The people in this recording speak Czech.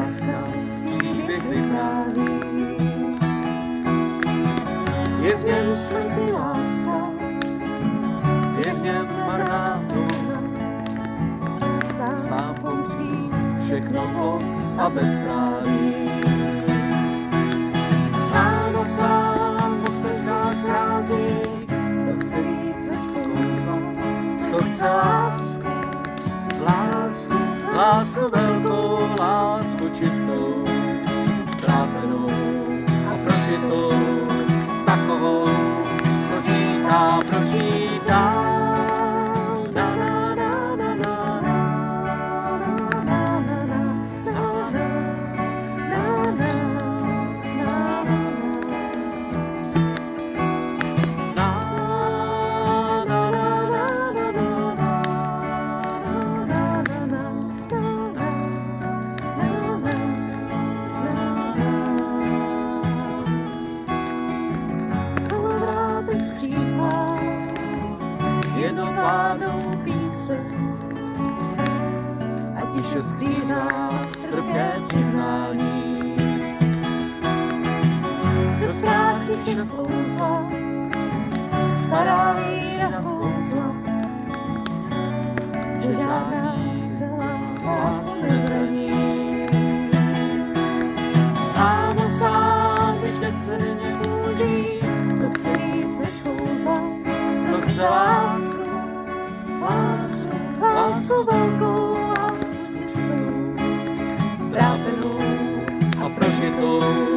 láska příběh vypráví. Je v něm smrt i láska, je v něm marná touha, sám pomstí všechno zlo a bezpráví. Sám po stezkách schází, to chce víc než kouzlo, to chce lásku, lásku, lásku velkou, lásku čistou, trápenou a prožitou, takovou, co říká, pročítá. Jednou vládou píseň a tiše skrývá trpké přiznání. Přes strach tiše vkouzla, stará víra vkouzla, že žádná celá lásku nezraní. Sám, když nechce denně touží, to chce víc než kouzla, to chce lásku, lásku, lásku velkou, lásku čistou, trápenou a prožitou.